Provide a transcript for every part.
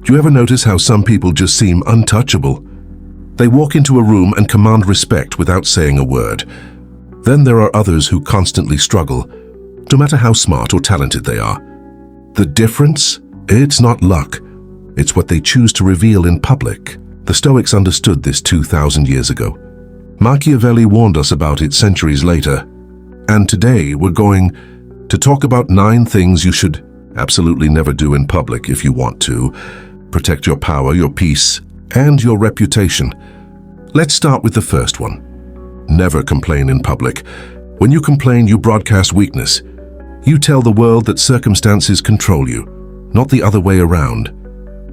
Do you ever notice how some people just seem untouchable? They walk into a room and command respect without saying a word. Then there are others who constantly struggle, no matter how smart or talented they are. The difference? It's not luck. It's what they choose to reveal in public. The Stoics understood this 2,000 years ago. Machiavelli warned us about it centuries later. And today we're going to talk about 9 things you should absolutely never do in public if you want to protect your power, your peace, and your reputation. Let's start with the first one. Never complain in public. When you complain, you broadcast weakness. You tell the world that circumstances control you, not the other way around.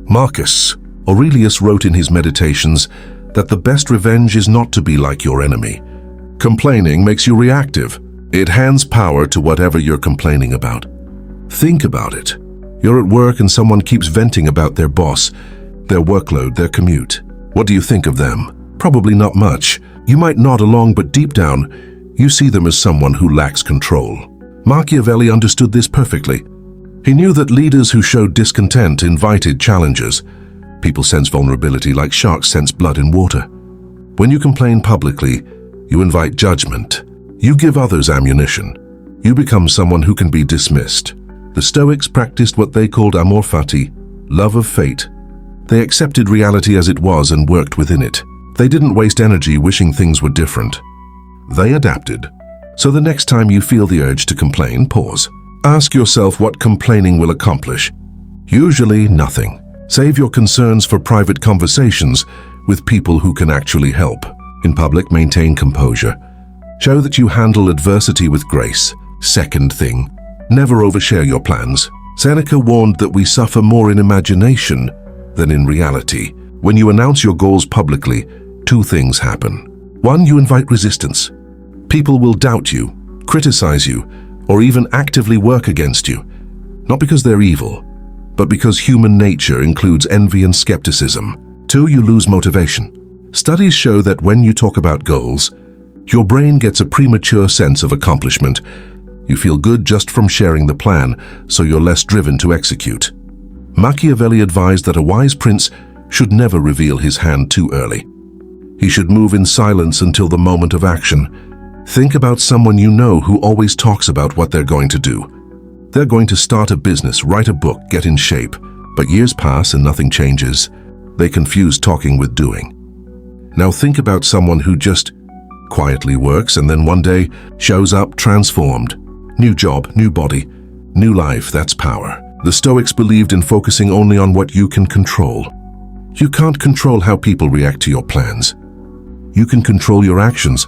Marcus Aurelius wrote in his Meditations that the best revenge is not to be like your enemy. Complaining makes you reactive. It hands power to whatever you're complaining about. Think about it. You're at work and someone keeps venting about their boss, their workload, their commute. What do you think of them? Probably not much. You might nod along, but deep down, you see them as someone who lacks control. Machiavelli understood this perfectly. He knew that leaders who showed discontent invited challenges. People sense vulnerability like sharks sense blood in water. When you complain publicly, you invite judgment. You give others ammunition. You become someone who can be dismissed. The Stoics practiced what they called amor fati, love of fate. They accepted reality as it was and worked within it. They didn't waste energy wishing things were different. They adapted. So the next time you feel the urge to complain, pause. Ask yourself what complaining will accomplish. Usually nothing. Save your concerns for private conversations with people who can actually help. In public, maintain composure. Show that you handle adversity with grace. Second thing, never overshare your plans. Seneca warned that we suffer more in imagination than in reality. When you announce your goals publicly, 2 things happen. 1, you invite resistance. People will doubt you, criticize you, or even actively work against you. Not because they're evil, but because human nature includes envy and skepticism. 2, you lose motivation. Studies show that when you talk about goals, your brain gets a premature sense of accomplishment. You feel good just from sharing the plan, so you're less driven to execute. Machiavelli advised that a wise prince should never reveal his hand too early. He should move in silence until the moment of action. Think about someone you know who always talks about what they're going to do. They're going to start a business, write a book, get in shape. But years pass and nothing changes. They confuse talking with doing. Now think about someone who just quietly works and then one day shows up transformed. New job, new body, new life, that's power. The Stoics believed in focusing only on what you can control. You can't control how people react to your plans. You can control your actions.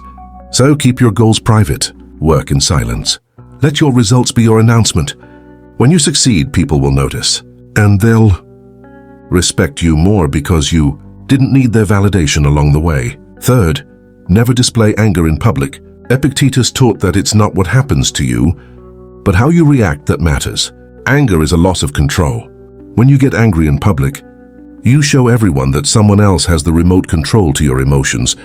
So keep your goals private. Work in silence. Let your results be your announcement. When you succeed, people will notice. And they'll respect you more because you didn't need their validation along the way. Third, never display anger in public. Epictetus taught that it's not what happens to you, but how you react that matters. Anger is a loss of control. When you get angry in public, you show everyone that someone else has the remote control to your emotions.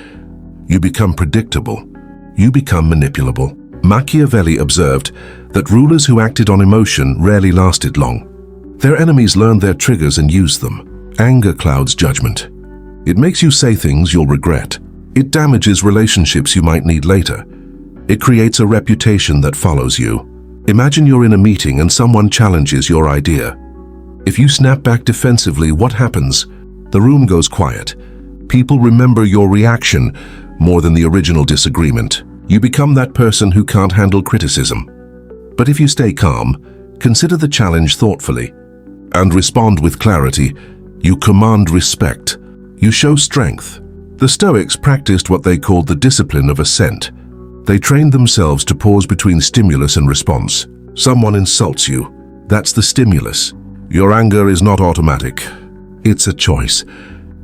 You become predictable. You become manipulable. Machiavelli observed that rulers who acted on emotion rarely lasted long. Their enemies learned their triggers and used them. Anger clouds judgment. It makes you say things you'll regret. It damages relationships you might need later. It creates a reputation that follows you. Imagine you're in a meeting and someone challenges your idea. If you snap back defensively, what happens? The room goes quiet. People remember your reaction more than the original disagreement. You become that person who can't handle criticism. But if you stay calm, consider the challenge thoughtfully, and respond with clarity, you command respect. You show strength. The Stoics practiced what they called the discipline of assent. They trained themselves to pause between stimulus and response. Someone insults you. That's the stimulus. Your anger is not automatic. It's a choice.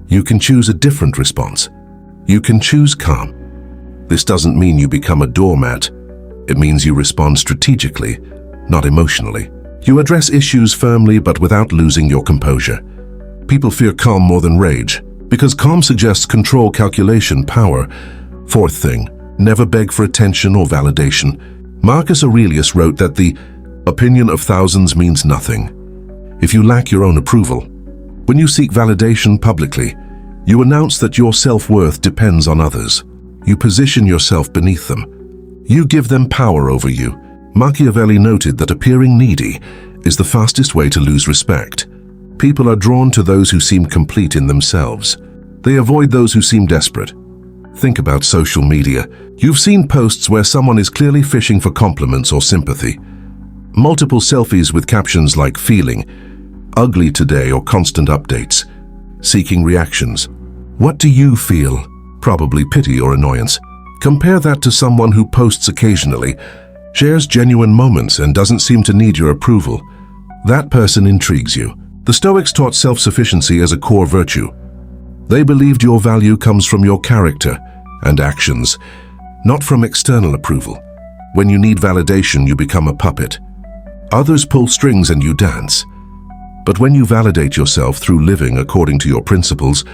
You can choose a different response. You can choose calm. This doesn't mean you become a doormat. It means you respond strategically, not emotionally. You address issues firmly but without losing your composure. People fear calm more than rage, because calm suggests control, calculation, power. Fourth thing, never beg for attention or validation. Marcus Aurelius wrote that the opinion of thousands means nothing. If you lack your own approval, When you seek validation publicly, you announce that your self-worth depends on others. You position yourself beneath them. You give them power over you. Machiavelli noted that appearing needy is the fastest way to lose respect. People are drawn to those who seem complete in themselves. They avoid those who seem desperate. Think about social media. You've seen posts where someone is clearly fishing for compliments or sympathy. Multiple selfies with captions like "feeling," "ugly today," or constant updates, seeking reactions. What do you feel? Probably pity or annoyance. Compare that to someone who posts occasionally, shares genuine moments, and doesn't seem to need your approval. That person intrigues you. The Stoics taught self-sufficiency as a core virtue. They believed your value comes from your character and actions, not from external approval. When you need validation, you become a puppet. Others pull strings and you dance. But when you validate yourself through living according to your principles,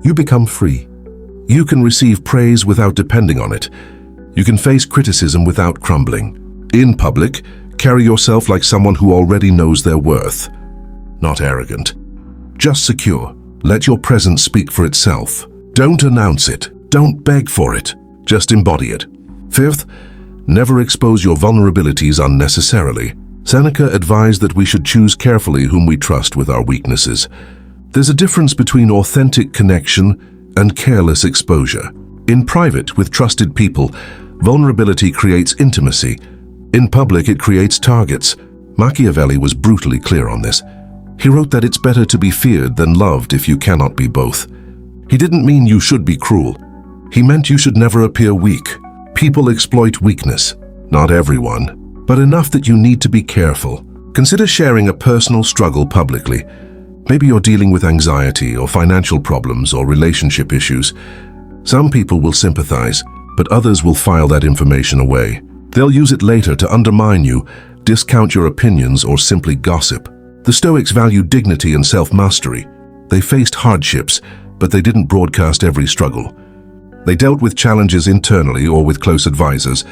you become free. You can receive praise without depending on it. You can face criticism without crumbling. In public, carry yourself like someone who already knows their worth. Not arrogant, just secure. Let your presence speak for itself. Don't announce it. Don't beg for it. Just embody it. Fifth, never expose your vulnerabilities unnecessarily. Seneca advised that we should choose carefully whom we trust with our weaknesses. There's a difference between authentic connection and careless exposure. In private, with trusted people, vulnerability creates intimacy. In public, it creates targets. Machiavelli was brutally clear on this. He wrote that it's better to be feared than loved if you cannot be both. He didn't mean you should be cruel. He meant you should never appear weak. People exploit weakness. Not everyone, but enough that you need to be careful. Consider sharing a personal struggle publicly. Maybe you're dealing with anxiety or financial problems or relationship issues. Some people will sympathize, but others will file that information away. They'll use it later to undermine you, discount your opinions, or simply gossip. The Stoics valued dignity and self-mastery. They faced hardships, but they didn't broadcast every struggle. They dealt with challenges internally or with close advisors.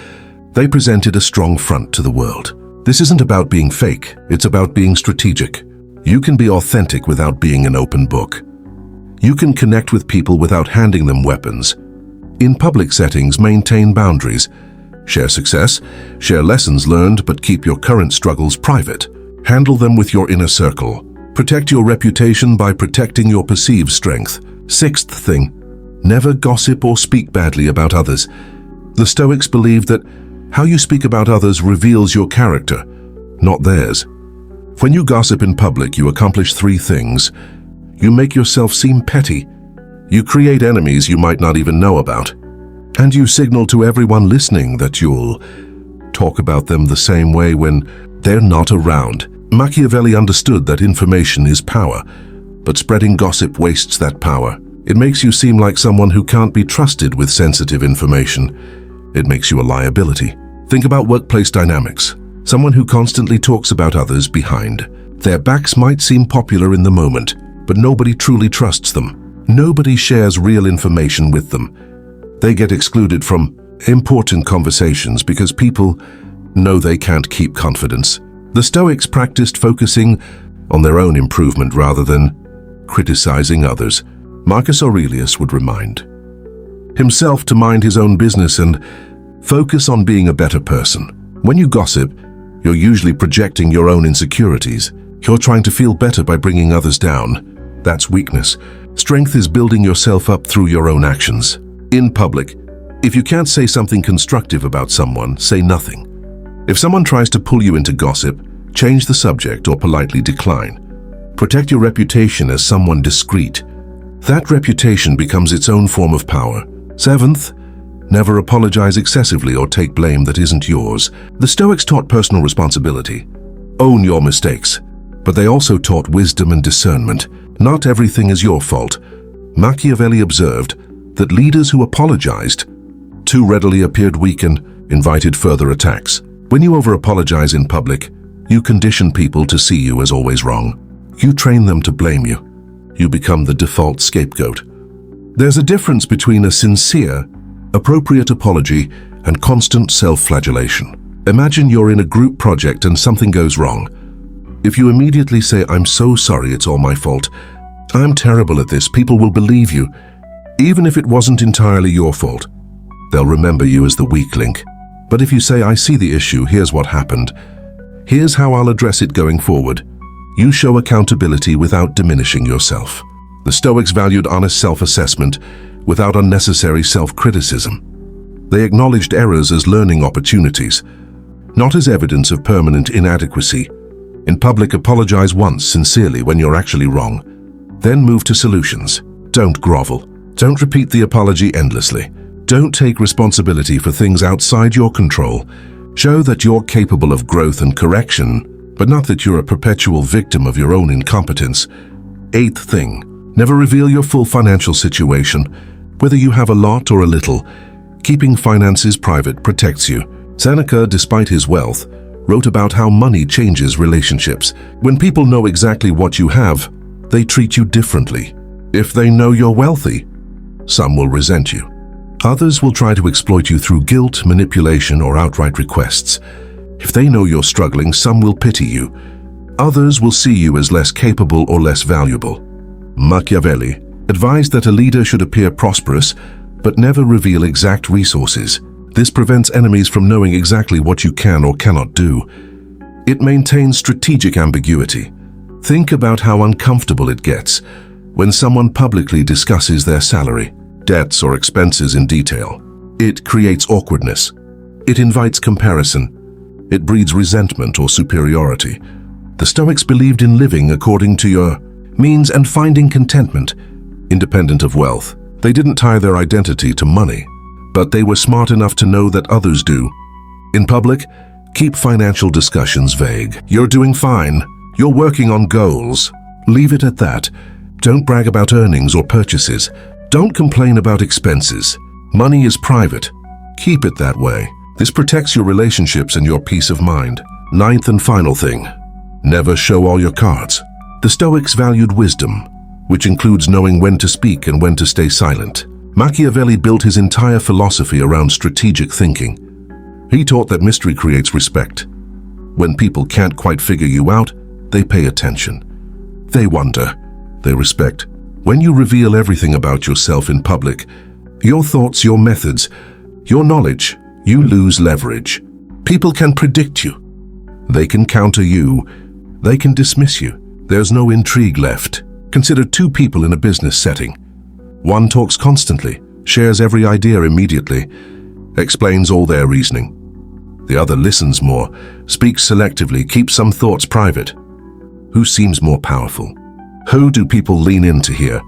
They presented a strong front to the world. This isn't about being fake, it's about being strategic. You can be authentic without being an open book. You can connect with people without handing them weapons. In public settings, maintain boundaries. Share success, share lessons learned, but keep your current struggles private. Handle them with your inner circle. Protect your reputation by protecting your perceived strength. Sixth thing, never gossip or speak badly about others. The Stoics believed that how you speak about others reveals your character, not theirs. When you gossip in public, you accomplish three things. You make yourself seem petty. You create enemies you might not even know about. And you signal to everyone listening that you'll talk about them the same way when they're not around. Machiavelli understood that information is power, but spreading gossip wastes that power. It makes you seem like someone who can't be trusted with sensitive information. It makes you a liability. Think about workplace dynamics. Someone who constantly talks about others behind their backs might seem popular in the moment, but nobody truly trusts them. Nobody shares real information with them. They get excluded from important conversations because people know they can't keep confidence. The Stoics practiced focusing on their own improvement rather than criticizing others. Marcus Aurelius would remind himself to mind his own business and focus on being a better person. When you gossip, you're usually projecting your own insecurities. You're trying to feel better by bringing others down. That's weakness. Strength is building yourself up through your own actions. In public, if you can't say something constructive about someone, say nothing. If someone tries to pull you into gossip, change the subject or politely decline. Protect your reputation as someone discreet. That reputation becomes its own form of power. Seventh, never apologize excessively or take blame that isn't yours. The Stoics taught personal responsibility. Own your mistakes. But they also taught wisdom and discernment. Not everything is your fault. Machiavelli observed that leaders who apologized too readily appeared weak and invited further attacks. When you over-apologize in public, you condition people to see you as always wrong. You train them to blame you. You become the default scapegoat. There's a difference between a sincere, appropriate apology and constant self-flagellation. Imagine you're in a group project and something goes wrong. If you immediately say, "I'm so sorry, it's all my fault," I'm terrible at this, people will believe you. Even if it wasn't entirely your fault, they'll remember you as the weak link. But if you say, I see the issue, here's what happened. Here's how I'll address it going forward. You show accountability without diminishing yourself. The Stoics valued honest self-assessment without unnecessary self-criticism. They acknowledged errors as learning opportunities, not as evidence of permanent inadequacy. In public, apologize once sincerely when you're actually wrong. Then move to solutions. Don't grovel. Don't repeat the apology endlessly. Don't take responsibility for things outside your control. Show that you're capable of growth and correction, but not that you're a perpetual victim of your own incompetence. Eighth thing, never reveal your full financial situation. Whether you have a lot or a little, keeping finances private protects you. Seneca, despite his wealth, wrote about how money changes relationships. When people know exactly what you have, they treat you differently. If they know you're wealthy, some will resent you. Others will try to exploit you through guilt, manipulation, or outright requests. If they know you're struggling, some will pity you. Others will see you as less capable or less valuable. Machiavelli advised that a leader should appear prosperous, but never reveal exact resources. This prevents enemies from knowing exactly what you can or cannot do. It maintains strategic ambiguity. Think about how uncomfortable it gets when someone publicly discusses their salary, debts, or expenses in detail. It creates awkwardness. It invites comparison. It breeds resentment or superiority. The Stoics believed in living according to your means and finding contentment, independent of wealth. They didn't tie their identity to money, but they were smart enough to know that others do. In public, keep financial discussions vague. You're doing fine. You're working on goals. Leave it at that. Don't brag about earnings or purchases. Don't complain about expenses. Money is private. Keep it that way. This protects your relationships and your peace of mind. Ninth and final thing, never show all your cards. The Stoics valued wisdom, which includes knowing when to speak and when to stay silent. Machiavelli built his entire philosophy around strategic thinking. He taught that mystery creates respect. When people can't quite figure you out, they pay attention. They wonder. They respect. When you reveal everything about yourself in public, your thoughts, your methods, your knowledge, you lose leverage. People can predict you. They can counter you. They can dismiss you. There's no intrigue left. Consider two people in a business setting. One talks constantly, shares every idea immediately, explains all their reasoning. The other listens more, speaks selectively, keeps some thoughts private. Who seems more powerful? Who do people lean in to hear?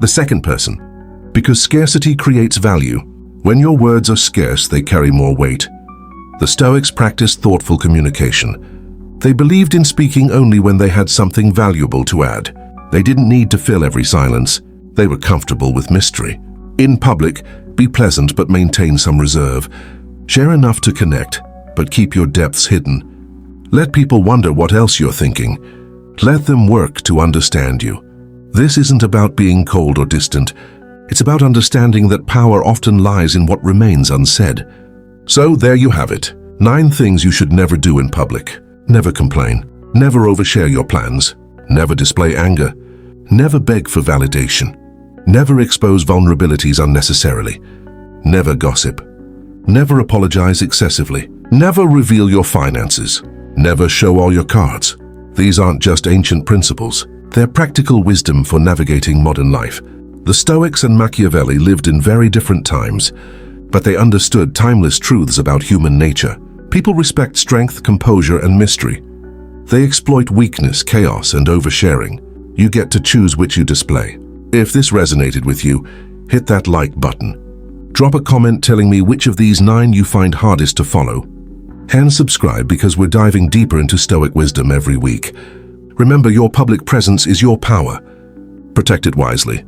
The second person. Because scarcity creates value. When your words are scarce, they carry more weight. The Stoics practiced thoughtful communication. They believed in speaking only when they had something valuable to add. They didn't need to fill every silence. They were comfortable with mystery. In public, be pleasant but maintain some reserve. Share enough to connect, but keep your depths hidden. Let people wonder what else you're thinking. Let them work to understand you. This isn't about being cold or distant. It's about understanding that power often lies in what remains unsaid. So there you have it. 9 things you should never do in public. Never complain. Never overshare your plans. Never display anger. Never beg for validation. Never expose vulnerabilities unnecessarily. Never gossip. Never apologize excessively. Never reveal your finances. Never show all your cards. These aren't just ancient principles. They're practical wisdom for navigating modern life. The Stoics and Machiavelli lived in very different times, but they understood timeless truths about human nature. People respect strength, composure, and mystery. They exploit weakness, chaos, and oversharing. You get to choose which you display. If this resonated with you, hit that like button. Drop a comment telling me which of these 9 you find hardest to follow. And subscribe because we're diving deeper into Stoic wisdom every week. Remember, your public presence is your power. Protect it wisely.